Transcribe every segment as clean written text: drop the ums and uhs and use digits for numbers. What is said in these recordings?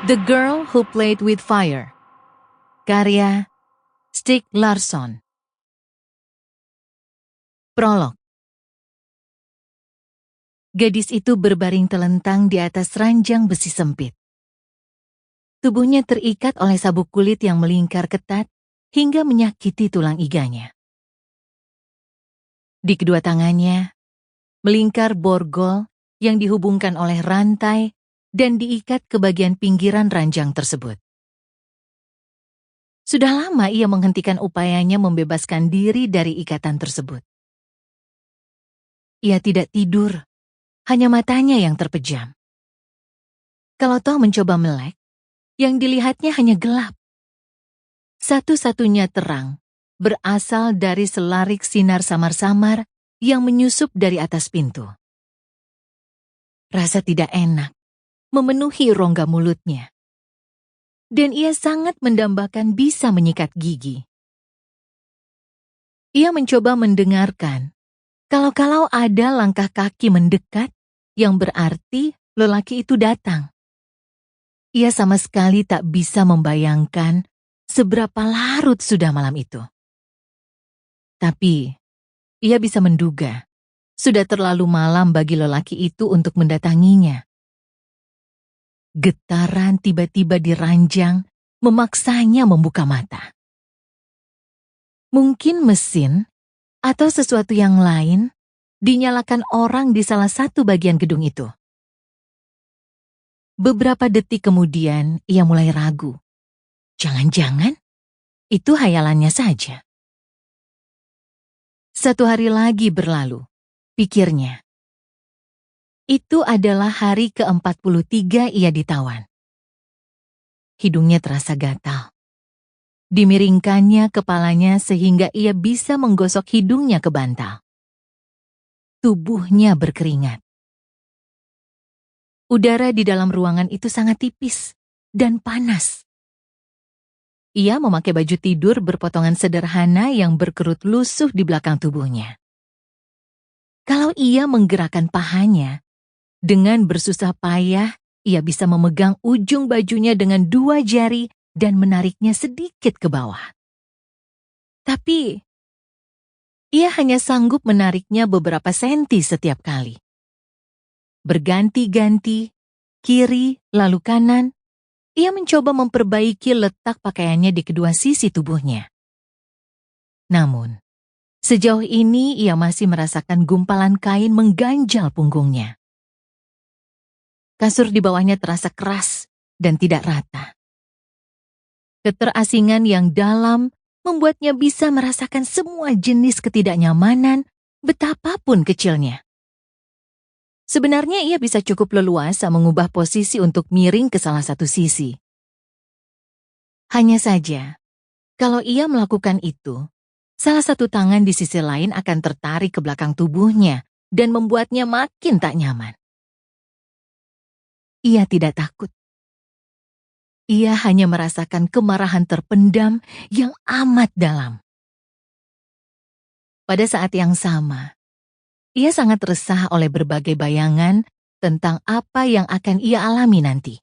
The Girl Who Played with Fire, karya Stieg Larsson. Prolog. Gadis itu berbaring telentang di atas ranjang besi sempit. Tubuhnya terikat oleh sabuk kulit yang melingkar ketat hingga menyakiti tulang iganya. Di kedua tangannya, melingkar borgol yang dihubungkan oleh rantai dan diikat ke bagian pinggiran ranjang tersebut. Sudah lama ia menghentikan upayanya membebaskan diri dari ikatan tersebut. Ia tidak tidur, hanya matanya yang terpejam. Kalau toh mencoba melek, yang dilihatnya hanya gelap. Satu-satunya terang berasal dari selarik sinar samar-samar yang menyusup dari atas pintu. Rasa tidak enak memenuhi rongga mulutnya. Dan ia sangat mendambakan bisa menyikat gigi. Ia mencoba mendengarkan, kalau-kalau ada langkah kaki mendekat yang berarti lelaki itu datang. Ia sama sekali tak bisa membayangkan seberapa larut sudah malam itu. Tapi, ia bisa menduga, sudah terlalu malam bagi lelaki itu untuk mendatanginya. Getaran tiba-tiba di ranjang memaksanya membuka mata. Mungkin mesin atau sesuatu yang lain dinyalakan orang di salah satu bagian gedung itu. Beberapa detik kemudian ia mulai ragu. Jangan-jangan itu hayalannya saja. Satu hari lagi berlalu, pikirnya. Itu adalah hari ke-43 ia ditawan. Hidungnya terasa gatal. Dimiringkannya kepalanya sehingga ia bisa menggosok hidungnya ke bantal. Tubuhnya berkeringat. Udara di dalam ruangan itu sangat tipis dan panas. Ia memakai baju tidur berpotongan sederhana yang berkerut lusuh di belakang tubuhnya. Kalau ia menggerakkan pahanya, dengan bersusah payah, ia bisa memegang ujung bajunya dengan dua jari dan menariknya sedikit ke bawah. Tapi, ia hanya sanggup menariknya beberapa senti setiap kali. Berganti-ganti, kiri lalu kanan, ia mencoba memperbaiki letak pakaiannya di kedua sisi tubuhnya. Namun, sejauh ini ia masih merasakan gumpalan kain mengganjal punggungnya. Kasur di bawahnya terasa keras dan tidak rata. Keterasingan yang dalam membuatnya bisa merasakan semua jenis ketidaknyamanan, betapapun kecilnya. Sebenarnya ia bisa cukup leluasa mengubah posisi untuk miring ke salah satu sisi. Hanya saja, kalau ia melakukan itu, salah satu tangan di sisi lain akan tertarik ke belakang tubuhnya dan membuatnya makin tak nyaman. Ia tidak takut. Ia hanya merasakan kemarahan terpendam yang amat dalam. Pada saat yang sama, ia sangat resah oleh berbagai bayangan tentang apa yang akan ia alami nanti.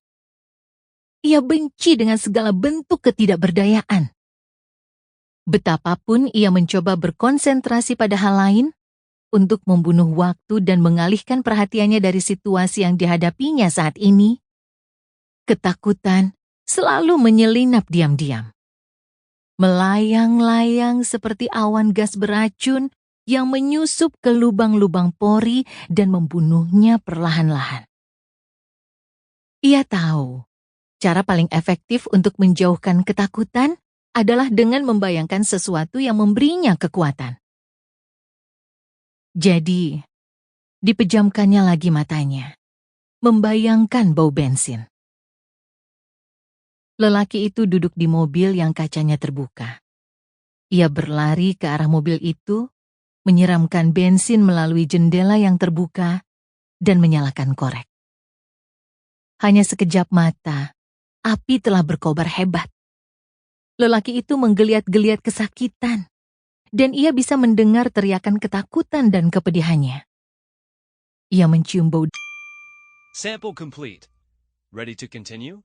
Ia benci dengan segala bentuk ketidakberdayaan. Betapapun ia mencoba berkonsentrasi pada hal lain untuk membunuh waktu dan mengalihkan perhatiannya dari situasi yang dihadapinya saat ini, ketakutan selalu menyelinap diam-diam. Melayang-layang seperti awan gas beracun yang menyusup ke lubang-lubang pori dan membunuhnya perlahan-lahan. Ia tahu, cara paling efektif untuk menjauhkan ketakutan adalah dengan membayangkan sesuatu yang memberinya kekuatan. Jadi, dipejamkannya lagi matanya, membayangkan bau bensin. Lelaki itu duduk di mobil yang kacanya terbuka. Ia berlari ke arah mobil itu, menyiramkan bensin melalui jendela yang terbuka, dan menyalakan korek. Hanya sekejap mata, api telah berkobar hebat. Lelaki itu menggeliat-geliat kesakitan, dan ia bisa mendengar teriakan ketakutan dan kepedihannya. Ia mencium bau Sample complete. Ready to continue?